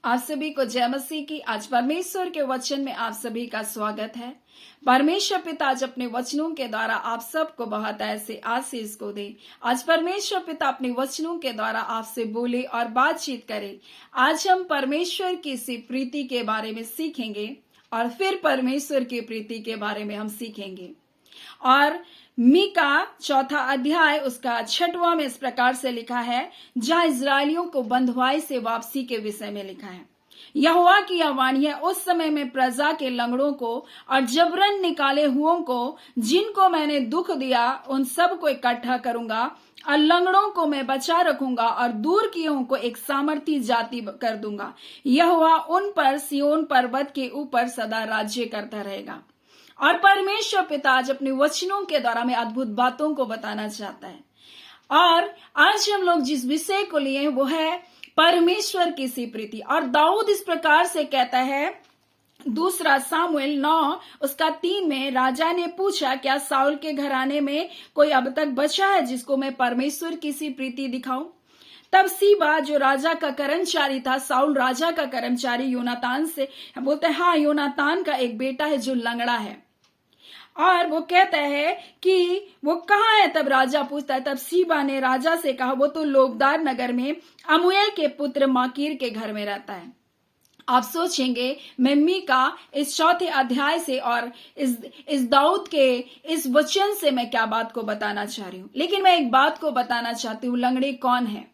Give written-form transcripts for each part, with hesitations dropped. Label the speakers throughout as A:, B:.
A: आप सभी को जय मसीह की। आज परमेश्वर के वचन में आप सभी का स्वागत है। परमेश्वर पिता आज अपने वचनों के द्वारा आप सबको बहुत ऐसे आशीष को दे। आज परमेश्वर पिता अपने वचनों के द्वारा आपसे बोले और बातचीत करे। आज हम परमेश्वर की सी प्रीति के बारे में सीखेंगे और फिर परमेश्वर की प्रीति के बारे में हम सीखेंगे। और मीका 4 अध्याय उसका 6वां में इस प्रकार से लिखा है, जहां इजरायलियों को बंधुआई से वापसी के विषय में लिखा है। यहोवा की यह वाणी है, उस समय में प्रजा के लंगड़ों को और जबरन निकाले हुओं को, जिनको मैंने दुख दिया, उन सब को इकट्ठा करूंगा और लंगड़ों को मैं बचा रखूंगा और दूर कियों को एक सामर्थी जाति कर दूंगा। यहोवा उन पर सिय्योन पर्वत के ऊपर सदा राज्य करता रहेगा। और परमेश्वर पिता आज अपने वचनों के द्वारा में अद्भुत बातों को बताना चाहता है। और आज हम लोग जिस विषय को लिए वो है परमेश्वर की सी प्रीति। और दाऊद इस प्रकार से कहता है, 2 सामुएल 9 उसका 3 में, राजा ने पूछा, क्या साउल के घराने में कोई अब तक बचा है जिसको मैं परमेश्वर की सी प्रीति दिखाऊं? तब सीबा जो राजा का कर्मचारी था, साउल राजा का कर्मचारी योनातान से बोलते हैं, हाँ योनातान का एक बेटा है जो लंगड़ा है। और वो कहता है कि वो कहाँ है? तब राजा पूछता है। तब सीबा ने राजा से कहा, वो तो लोबदार नगर में अमुएल के पुत्र माकीर के घर में रहता है। आप सोचेंगे मैं मीका इस 4 अध्याय से और इस दाऊद के इस वचन से मैं क्या बात को बताना चाह रही हूं, लेकिन मैं एक बात को बताना चाहती हूं। लंगड़े कौन है?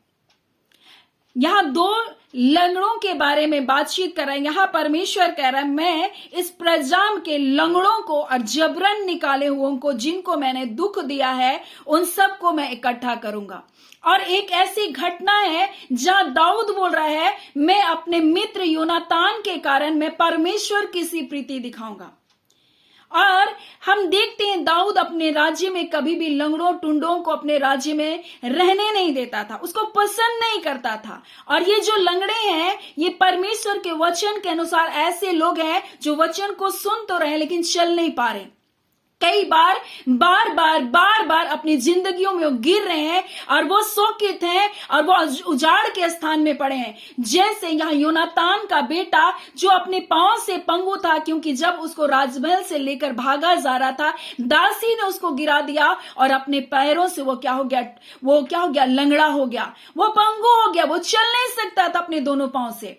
A: यहां 2 लंगड़ों के बारे में बातचीत कर रहा है। यहां परमेश्वर कह रहा है, मैं इस प्रजा के लंगड़ों को और जबरन निकाले हुओं को, जिनको मैंने दुख दिया है, उन सबको मैं इकट्ठा करूंगा। और एक ऐसी घटना है जहां दाऊद बोल रहा है, मैं अपने मित्र योनातान के कारण मैं परमेश्वर की सी प्रीति दिखाऊंगा। और हम देखते हैं दाऊद अपने राज्य में कभी भी लंगड़ों टुंडों को अपने राज्य में रहने नहीं देता था, उसको पसंद नहीं करता था। और ये जो लंगड़े हैं, ये परमेश्वर के वचन के अनुसार ऐसे लोग हैं जो वचन को सुन तो रहे लेकिन चल नहीं पा रहे। कई बार बार अपनी जिंदगियों में वो गिर रहे हैं और वो शोकित हैं और वो उजाड़ के स्थान में पड़े हैं। जैसे यहाँ योनातान का बेटा जो अपने पांव से पंगु था, क्योंकि जब उसको राजमहल से लेकर भागा जा रहा था, दासी ने उसको गिरा दिया और अपने पैरों से वो क्या हो गया? लंगड़ा हो गया, वो पंगु हो गया, वो चल नहीं सकता था अपने दोनों पांव से।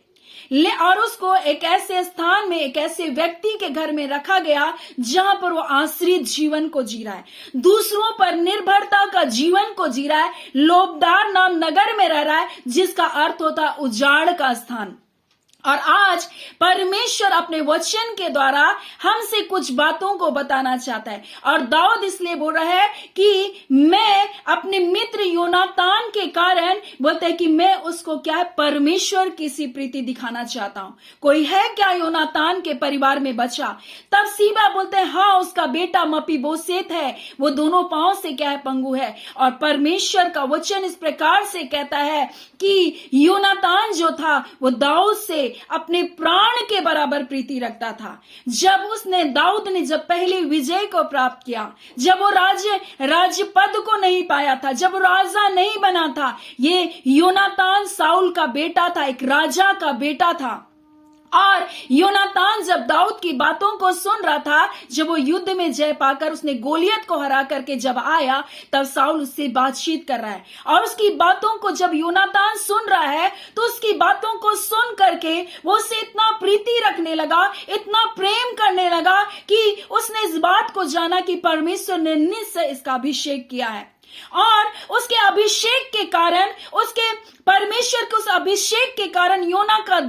A: और उसको एक ऐसे स्थान में, एक ऐसे व्यक्ति के घर में रखा गया जहां पर वो आश्रित जीवन को जी रहा है, दूसरों पर निर्भरता का जीवन को जी रहा है, लोबदार नाम नगर में रह रहा है, जिसका अर्थ होता है उजाड़ का स्थान। और आज परमेश्वर अपने वचन के द्वारा हमसे कुछ बातों को बताना चाहता है। और दाऊद इसलिए बोल रहा है कि मैं अपने मित्र योनातान के कारण बोलते हैं कि मैं उसको क्या है, परमेश्वर की सी प्रीति दिखाना चाहता हूं। कोई है क्या योनातान के परिवार में बचा? तब सीबा बोलते हैं, हाँ उसका बेटा मपीबोसेत है, वो दोनों पांव से क्या है, पंगु है। और परमेश्वर का वचन इस प्रकार से कहता है कि योनातान जो था वो दाऊद से अपने प्राण के बराबर प्रीति रखता था। दाऊद ने जब पहली विजय को प्राप्त किया, जब वो राज्य पद को नहीं पाया था, जब राजा नहीं बना था, ये योनातान साउल का बेटा था, एक राजा का बेटा था। और योनातान जब दाऊद की बातों को सुन रहा था, जब वो युद्ध में जय पाकर उसने गोलियत को हरा करके जब आया, तब साउल उससे बातचीत कर रहा है। और उसकी बातों को जब योनातान सुन रहा है, तो उसकी बातों को सुन करके वो उससे इतना प्रीति रखने लगा, इतना प्रेम करने लगा कि उसने इस बात को जाना कि परमेश्वर ने निश्चय इसका अभिषेक किया है। और उसके अभिषेक के कारण, उसके परमेश्वर के उस अभिषेक के कारण योनातान का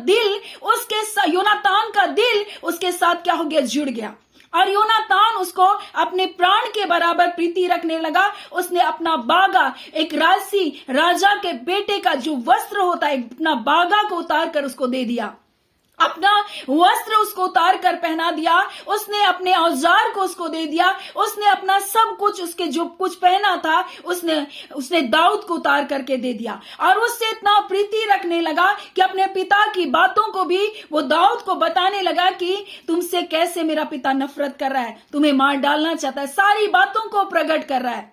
A: दिल उसके साथ क्या हो गया, जुड़ गया। और योनातान उसको अपने प्राण के बराबर प्रीति रखने लगा। उसने अपना बागा, एक राजा के बेटे का जो वस्त्र होता है, अपना बागा को उतार कर उसको दे दिया, अपना वस्त्र उसको उतार कर पहना दिया, उसने अपने औजार को उसको दे दिया, उसने अपना सब कुछ, उसके जो कुछ पहना था उसने दाऊद को उतार करके दे दिया। और उससे इतना प्रीति रखने लगा कि अपने पिता की बातों को भी वो दाऊद को बताने लगा कि तुमसे कैसे मेरा पिता नफरत कर रहा है, तुम्हें मार डालना चाहता है, सारी बातों को प्रकट कर रहा है।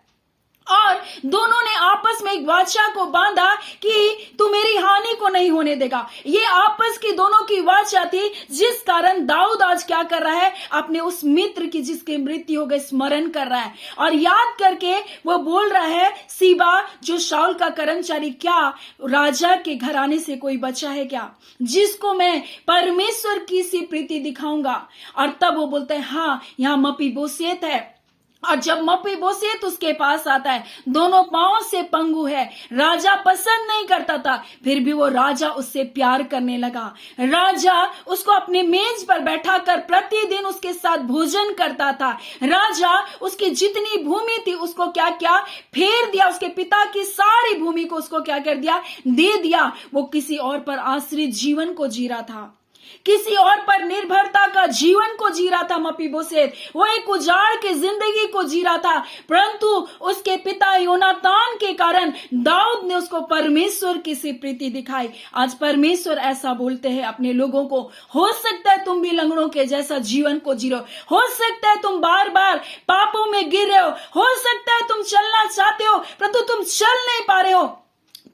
A: और दोनों ने आपस में एक वाचा को बांधा कि तू मेरी हानि को नहीं होने देगा। ये आपस की दोनों की वाचा थी, जिस कारण दाऊद आज क्या कर रहा है, अपने उस मित्र की जिसकी मृत्यु हो गई स्मरण कर रहा है और याद करके वो बोल रहा है, सीबा जो शाऊल का कर्मचारी, क्या राजा के घराने से कोई बचा है क्या जिसको मैं परमेश्वर की सी प्रीति दिखाऊंगा। और तब वो बोलते हैं, हाँ यहाँ मपीबोसेत है। और जब मपीबोसेत उसके पास आता है, दोनों पांव से पंगु है, राजा पसंद नहीं करता था, फिर भी वो राजा उससे प्यार करने लगा। राजा उसको अपने मेज पर बैठाकर प्रतिदिन उसके साथ भोजन करता था। राजा उसकी जितनी भूमि थी उसको क्या क्या फेर दिया, उसके पिता की सारी भूमि को उसको क्या कर दिया, दे दिया। वो किसी और पर आश्रित जीवन को जी रहा था, किसी और पर निर्भरता का जीवन को जी रहा था मपीबोसेत। वो एक उजाड़ की जिंदगी को जी रहा था, परंतु उसके पिता योनातान के कारण दाऊद ने उसको परमेश्वर की सी प्रीति दिखाई। आज परमेश्वर ऐसा बोलते हैं अपने लोगों को, हो सकता है तुम भी लंगड़ों के जैसा जीवन को जी रहे हो सकता है तुम बार बार पापों में गिर रहे हो सकता है तुम चलना चाहते हो परंतु तुम चल नहीं पा रहे हो।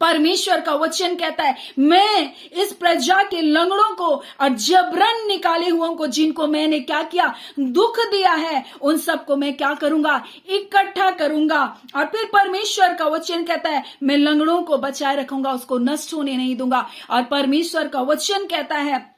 A: परमेश्वर का वचन कहता है, मैं इस प्रजा के लंगड़ों को और जबरन निकाले हुओं को, जिनको मैंने क्या किया, दुख दिया है, उन सबको मैं क्या करूंगा, इकट्ठा करूंगा। और फिर परमेश्वर का वचन कहता है, मैं लंगड़ों को बचाए रखूंगा, उसको नष्ट होने नहीं दूंगा। और परमेश्वर का वचन कहता है,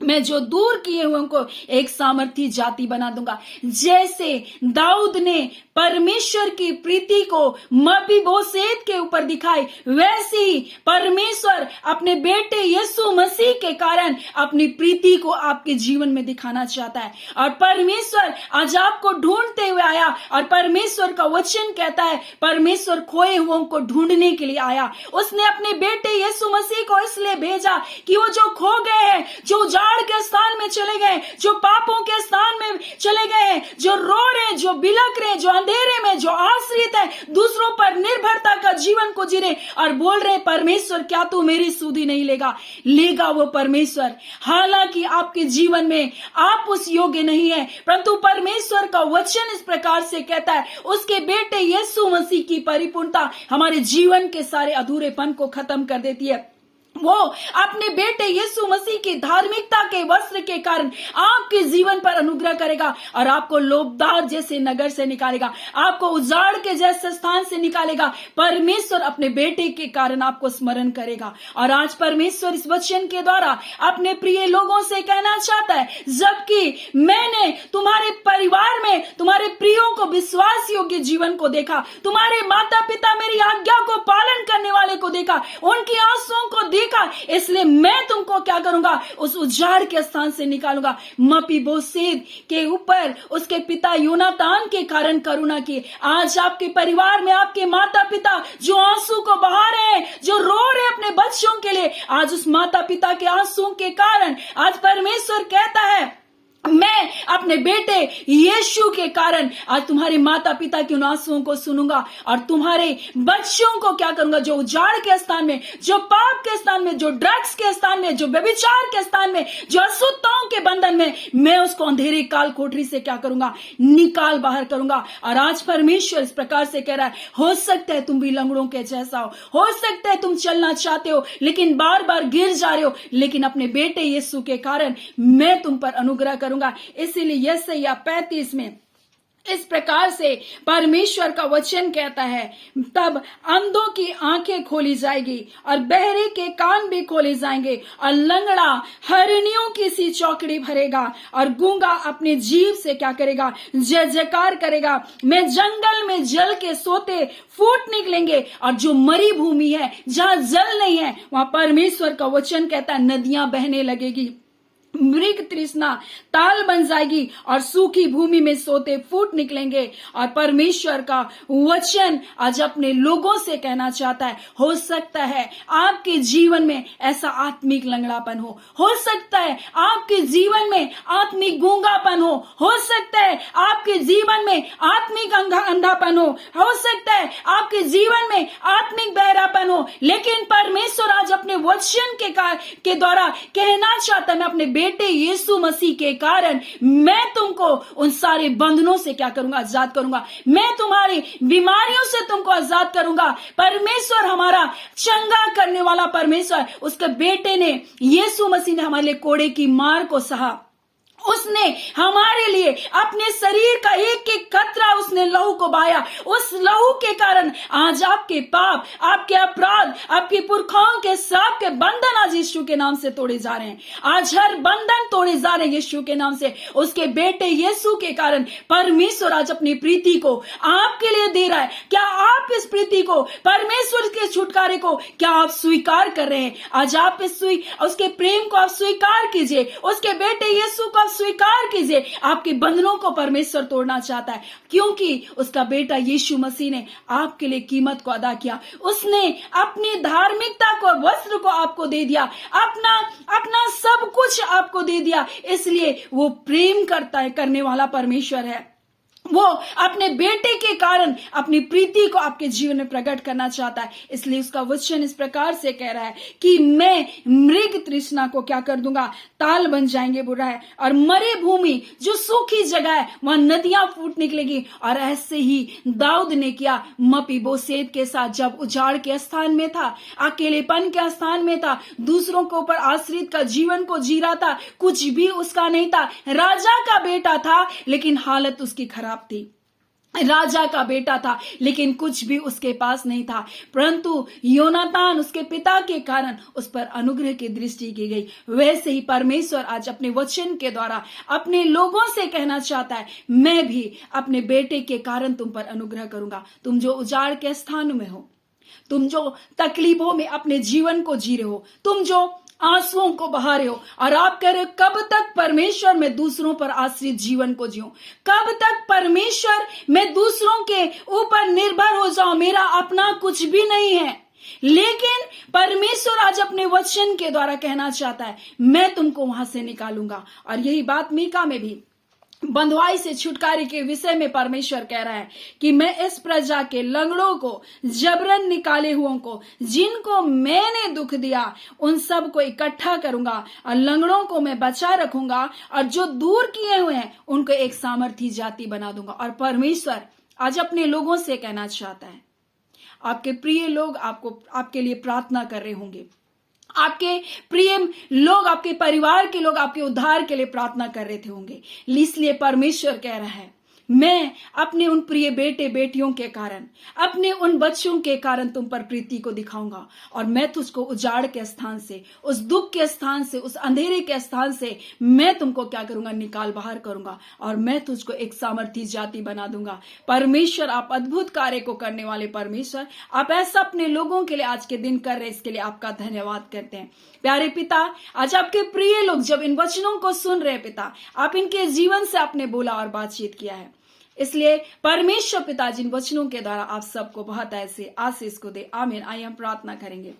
A: मैं जो दूर किए हुए को एक सामर्थी जाति बना दूंगा। जैसे दाऊद ने परमेश्वर की प्रीति को मपीबोसेत के ऊपर दिखाई, वैसे ही परमेश्वर अपने बेटे यीशु मसीह के कारण अपनी प्रीति को आपके जीवन में दिखाना चाहता है। और परमेश्वर आज आपको ढूंढते हुए आया और परमेश्वर का वचन कहता है, परमेश्वर खोए हुओं को ढूंढने के लिए आया। उसने अपने बेटे यीशु मसीह को इसलिए भेजा कि वो जो खो गए हैं, जो उजाड़ के स्थान में चले गए, जो पापों के स्थान में चले गए हैं, जो रो रहे, जो बिलक रहे, जो अंधेरे में, जो आश्रित है, दूसरों पर निर्भरता का जीवन को जी रहे और बोल रहे, परमेश्वर क्या तू मेरी सुधि नहीं लेगा वो परमेश्वर। हालांकि आपके जीवन में आप उस योग्य नहीं है, परंतु परमेश्वर का वचन इस प्रकार से कहता है, उसके बेटे यीशु मसीह की परिपूर्णता हमारे जीवन के सारे अधूरेपन को खत्म कर देती है। वो अपने बेटे यीशु मसीह की धार्मिकता के वस्त्र के कारण आपके जीवन पर अनुग्रह करेगा और आपको लोबदार जैसे नगर से निकालेगा, आपको उजाड़ के जैसे स्थान से निकालेगा। परमेश्वर अपने बेटे के कारण आपको स्मरण करेगा। और आज परमेश्वर इस वचन के द्वारा अपने प्रिय लोगों से कहना चाहता है, जबकि मैंने तुम्हारे परिवार में तुम्हारे प्रियों को विश्वास योग्य जीवन को देखा, तुम्हारे माता पिता मेरी आज्ञा को पालन करने वाले को देखा, उनकी आंसुओं को देखा, इसलिए मैं तुमको क्या करूंगा, उस उजाड़ के स्थान से निकालूंगा। मपीबोसेत के ऊपर उसके पिता योनातान के कारण करुणा की। आज आपके परिवार में आपके माता पिता जो आंसू को बहा रहे हैं, जो रो रहे अपने बच्चों के लिए, आज उस माता पिता के आंसुओं के कारण आज परमेश्वर कहता है, मैं अपने बेटे यीशु के कारण आज तुम्हारे माता पिता की उन आंसुओं को सुनूंगा और तुम्हारे बच्चों को क्या करूंगा, जो उजाड़ के स्थान में, जो पाप के स्थान में, जो ड्रग्स के स्थान में, जो व्यभिचार के स्थान में, जो अशुद्धताओं के बंधन में, मैं उसको अंधेरे काल कोठरी से क्या करूंगा, निकाल बाहर करूंगा। और आज परमेश्वर इस प्रकार से कह रहा है, हो सकता है तुम भी लंगड़ों के जैसा हो सकता है तुम चलना चाहते हो लेकिन बार बार गिर जा रहे हो, लेकिन अपने बेटे यीशु के कारण मैं तुम पर अनुग्रह करूंगा। इसीलिए यशायाह 35 में इस प्रकार से परमेश्वर का वचन कहता है, तब अंधों की आंखें खोली जाएगी और बहरे के कान भी खोले जाएंगे और लंगड़ा हरनियों की सी चौकड़ी भरेगा और गूंगा अपने जीव से क्या करेगा, जय जयकार करेगा। मैं जंगल में जल के सोते फूट निकलेंगे और जो मरी भूमि है जहां जल नहीं है वहां परमेश्वर का वचन कहता है नदियां बहने लगेगी। मृग तृष्णा ताल बन जाएगी और सूखी भूमि में सोते फूट निकलेंगे। और परमेश्वर का वचन आज अपने लोगों से कहना चाहता है, हो सकता है आपके जीवन में ऐसा आत्मिक लंगड़ापन हो सकता है आपके जीवन में आत्मिक गूंगापन हो सकता है आपके जीवन में आत्मिक अंधापन हो सकता है आपके जीवन में आत्मिक बहरापन हो, लेकिन परमेश्वर आज अपने वचन के द्वारा कहना चाहता है, मैं अपने बेटे यीशु मसीह के कारण मैं तुमको उन सारे बंधनों से क्या करूंगा, आजाद करूंगा। मैं तुम्हारी बीमारियों से तुमको आजाद करूंगा। परमेश्वर हमारा चंगा करने वाला परमेश्वर, उसके बेटे ने, यीशु मसीह ने हमारे लिए कोड़े की मार को सहा। उसने हमारे लिए अपने शरीर का एक एक कतरा उसने लहू को बहाया। उस लहू के कारण आज आपके पाप, आपके अपराध, आपके पुरखाओं के श्राप के बंधन आज यीशु के नाम से तोड़े जा रहे हैं। आज हर बंधन तोड़े जा रहे हैं यीशु के नाम से। उसके बेटे यीशु के कारण परमेश्वर आज अपनी प्रीति को आपके लिए दे रहा है। क्या आप इस प्रीति को, परमेश्वर के छुटकारे को क्या आप स्वीकार कर रहे हैं? आज आप उसके प्रेम को आप स्वीकार कीजिए। उसके बेटे यीशु को स्वीकार कीजिए। आपके बंधनों को परमेश्वर तोड़ना चाहता है, क्योंकि उसका बेटा यीशु मसीह ने आपके लिए कीमत को अदा किया। उसने अपनी धार्मिकता को, वस्त्र को आपको दे दिया, अपना सब कुछ आपको दे दिया। इसलिए वो प्रेम करने वाला परमेश्वर है। वो अपने बेटे के कारण अपनी प्रीति को आपके जीवन में प्रकट करना चाहता है। इसलिए उसका वचन इस प्रकार से कह रहा है कि मैं मृग तृष्णा को क्या कर दूंगा, ताल बन जाएंगे, बुरा है। और मरे भूमि, जो सूखी जगह है, वहां नदियां फूट निकलेगी। और ऐसे ही दाऊद ने किया मपीबोसेत के साथ, जब उजाड़ के स्थान में था, अकेलेपन के स्थान में था, दूसरों के ऊपर आश्रित का जीवन को जी रहा था, कुछ भी उसका नहीं था। राजा का बेटा था लेकिन हालत उसकी खराब थी। राजा का बेटा था लेकिन कुछ भी उसके पास नहीं था, परंतु योनातान उसके पिता के कारण उस पर अनुग्रह की दृष्टि की गई। वैसे ही परमेश्वर आज अपने वचन के द्वारा अपने लोगों से कहना चाहता है, मैं भी अपने बेटे के कारण तुम पर अनुग्रह करूंगा। तुम जो उजाड़ के स्थान में हो, तुम जो तकलीफों में अपने जीवन को जी रहे हो, तुम जो आंसुओं को बहा रहे हो और आप कह रहे हो कब तक परमेश्वर मैं दूसरों पर आश्रित जीवन को जीऊं, कब तक परमेश्वर मैं दूसरों के ऊपर निर्भर हो जाऊं, मेरा अपना कुछ भी नहीं है। लेकिन परमेश्वर आज अपने वचन के द्वारा कहना चाहता है, मैं तुमको वहां से निकालूंगा। और यही बात मीका में भी बंधुआई से छुटकारे के विषय में परमेश्वर कह रहा है कि मैं इस प्रजा के लंगड़ों को, जबरन निकाले हुओं को, जिनको मैंने दुख दिया, उन सब को इकट्ठा करूंगा और लंगड़ों को मैं बचा रखूंगा, और जो दूर किए हुए हैं उनको एक सामर्थी जाति बना दूंगा। और परमेश्वर आज अपने लोगों से कहना चाहता है, आपके प्रिय लोग आपके लिए प्रार्थना कर रहे होंगे, आपके प्रिय लोग, आपके परिवार के लोग आपके उद्धार के लिए प्रार्थना कर रहे थे होंगे। इसलिए परमेश्वर कह रहा है, मैं अपने उन प्रिय बेटे बेटियों के कारण, अपने उन बच्चों के कारण तुम पर प्रीति को दिखाऊंगा। और मैं तुझको उजाड़ के स्थान से, उस दुख के स्थान से, उस अंधेरे के स्थान से मैं तुमको क्या करूंगा, निकाल बाहर करूंगा। और मैं तुझको एक सामर्थी जाति बना दूंगा। परमेश्वर, आप अद्भुत कार्य को करने वाले परमेश्वर, आप ऐसा अपने लोगों के लिए आज के दिन कर रहे, इसके लिए आपका धन्यवाद करते हैं। प्यारे पिता, आज आपके प्रिय लोग जब इन वचनों को सुन रहे पिता, आप इनके जीवन से आपने बोला और बातचीत किया है। इसलिए परमेश्वर पिता, जिन वचनों के द्वारा आप सबको बहुत ऐसे आशीष को दे। आमीन। आइए हम प्रार्थना करेंगे।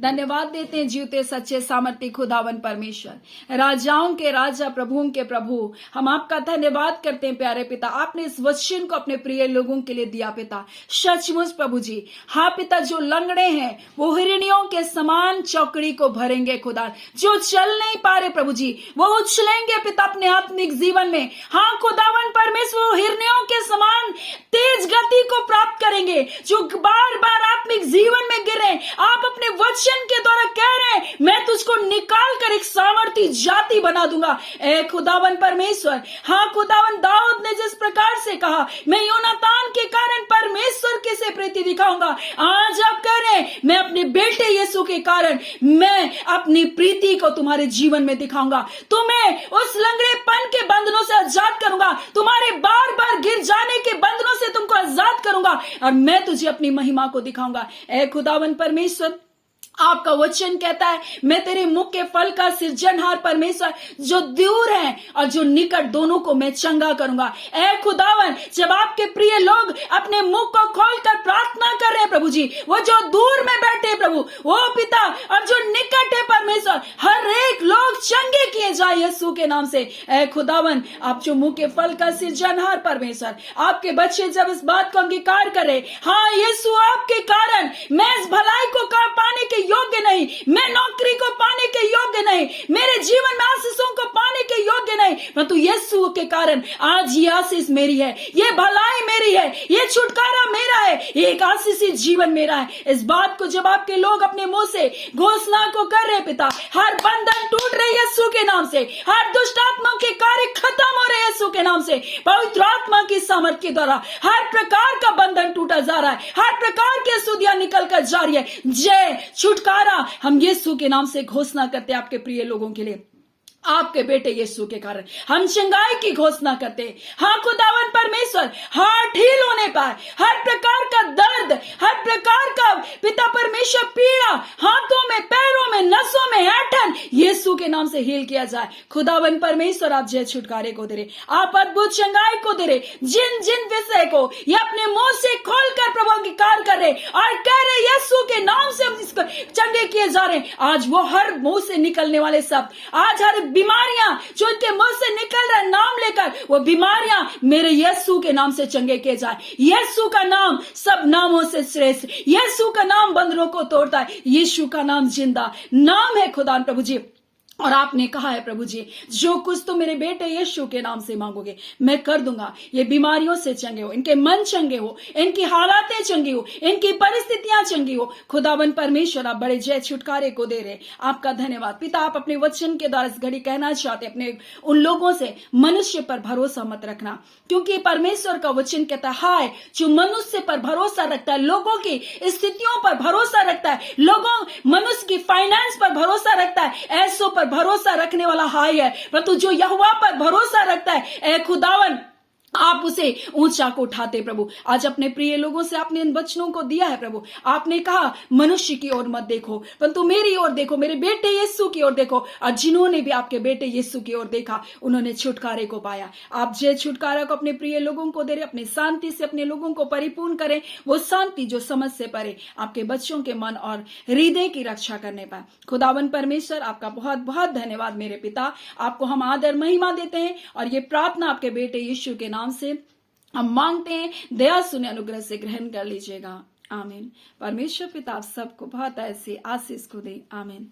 A: धन्यवाद देते हैं जीवते सच्चे सामर्थ्य खुदावन परमेश्वर, राजाओं के राजा, प्रभुओं के प्रभु, हम आपका धन्यवाद करते हैं प्यारे पिता। आपने इस वचन को अपने प्रिय लोगों के लिए दिया पिता। सचमुच प्रभु जी, हाँ पिता, जो लंगड़े हैं वो हिरणियों के समान चौकड़ी को भरेंगे खुदा। जो चल नहीं पा रहे प्रभु जी, वो उछलेंगे पिता अपने आत्मिक जीवन में। हाँ खुदावन परमेश्वर, वो हिरणियों के समान तेज गति को प्राप्त करेंगे। जो बार बार आत्मिक जीवन में गिरे, आप अपने वचन के द्वारा कह रहे हैं, मैं तुझको निकाल कर एक सामर्थी जाति बना दूंगा। ए खुदावन परमेश्वर, हाँ खुदावन, दाऊद ने जिस प्रकार से कहा, मैं योनातान के कारण परमेश्वर के से प्रीति दिखाऊंगा, आज आप कह रहे हैं, मैं अपने बेटे यीशु के कारण मैं अपनी प्रीति को तुम्हारे जीवन में दिखाऊंगा। तुम्हें उस लंगड़ेपन के बंधनों से आजाद करूंगा, तुम्हारे बार बार गिर जाने के बंधनों से तुमको आजाद करूंगा, और मैं तुझे अपनी महिमा को दिखाऊंगा। ए खुदावन परमेश्वर, आपका वचन कहता है, मैं तेरे मुख के फल का सृजनहार परमेश्वर, जो दूर है और जो निकट दोनों को मैं चंगा करूंगा। ऐ खुदावन, जब आपके प्रिय लोग अपने मुख को खोलकर प्रार्थना कर रहे हैं प्रभु जी, वो जो दूर में बैठे प्रभु, वो पिता, और जो निकट है परमेश्वर, हर एक लोग चंगे किए जाए यीशु के नाम से। ऐ खुदावन, आप जो मुख के फल का सृजनहार परमेश्वर, आपके बच्चे जब इस बात को अंगीकार करे, हाँ यीशु, आपके कारण मैं इस भलाई को पाने के योग्य नहीं, मैं नौकरी को पाने के योग्य नहीं, नहीं, मेरे जीवन में आशीषों को पाने के योग्य नहीं, परंतु यीशु के कारण आज ये आशीष मेरी है, ये भलाई मेरी है, ये छुटकारा मेरा है, ये एक आशीषित जीवन मेरा है। इस बात को जब आपके लोग अपने मुंह से घोषणा को कर रहे पिता, हर बंधन टूट रहे यीशु के नाम से, हर दुष्ट आत्मा के कार्य खत्म हो रहे यीशु के नाम से, पवित्र आत्मा की सामर्थ के द्वारा हर प्रकार का बंधन टूटा जा रहा है, हर प्रकार की अशुद्धियां निकल कर जा रही है। जय छुटकारा हम यीशु के नाम से घोषणा करते हैं आपके प्रिय लोगों के लिए, आपके बेटे यीशु के कारण हम चंगाई की घोषणा करते हैं। हाँ खुदावन परमेश्वर, हार्ट हील होने पाए, हर प्रकार का दर्द, हर प्रकार का पिता परमेश्वर पीड़ा, हाथों में, पैरों में, नसों में ऐंठन यीशु के नाम से हील किया जाए। खुदावन परमेश्वर आप जय छुटकारे को दे रहे, आप अद्भुत चंगाई को दे रहे, जिन जिन विषय को ये अपने मुंह से खोलकर प्रभु अंगीकार कर रहे और कह रहे यीशु के नाम से हम इसको चंगे किए जा रहे हैं, आज वो हर मुंह से निकलने वाले सब, आज हर बीमारियां जो इनके मुंह से निकल रहे नाम लेकर, वो बीमारियां मेरे यीशु के नाम से चंगे किए जाए। यीशु का नाम सब नामों से श्रेष्ठ, यीशु का नाम बंदरों को तोड़ता है, यीशु का नाम जिंदा नाम है खुदा प्रभु जी। और आपने कहा है प्रभु जी, जो कुछ तो मेरे बेटे यीशु के नाम से मांगोगे मैं कर दूंगा। ये बीमारियों से चंगे हो, इनके मन चंगे हो, इनकी हालातें चंगी हो, इनकी परिस्थितियां चंगी हो। खुदावन परमेश्वर आप बड़े जय छुटकारे को दे रहे, आपका धन्यवाद पिता। आप अपने वचन के द्वारा इस घड़ी कहना चाहते अपने उन लोगों से, मनुष्य पर भरोसा मत रखना, क्योंकि परमेश्वर का वचन कहता है हाय जो मनुष्य पर भरोसा रखता है, लोगों की स्थितियों पर भरोसा रखता है, लोगों मनुष्य की फाइनेंस पर भरोसा रखता है, ऐसों पर भरोसा रखने वाला हाय है, परंतु जो यहोवा पर भरोसा रखता है, ए खुदावन आप उसे ऊंचा को उठाते प्रभु। आज अपने प्रिय लोगों से आपने इन वचनों को दिया है प्रभु। आपने कहा मनुष्य की ओर मत देखो, परंतु मेरी ओर देखो, मेरे बेटे यीशु की ओर देखो। और जिन्होंने भी आपके बेटे यीशु की ओर देखा, उन्होंने छुटकारे को पाया। आप जय छुटकारा को अपने प्रिय लोगों को दे रहे, अपनी शांति से अपने लोगों को परिपूर्ण करें, वो शांति जो समझ से परे आपके बच्चों के मन और हृदय की रक्षा करने पाए। खुदावन परमेश्वर आपका बहुत बहुत धन्यवाद मेरे पिता। आपको हम आदर महिमा देते हैं और ये प्रार्थना आपके बेटे यीशु के नाम से हम मांगते हैं। दया सुने अनुग्रह से ग्रहण कर लीजिएगा, आमीन। परमेश्वर पिता आप सबको बहुत ऐसी आशीष को दे, आमीन।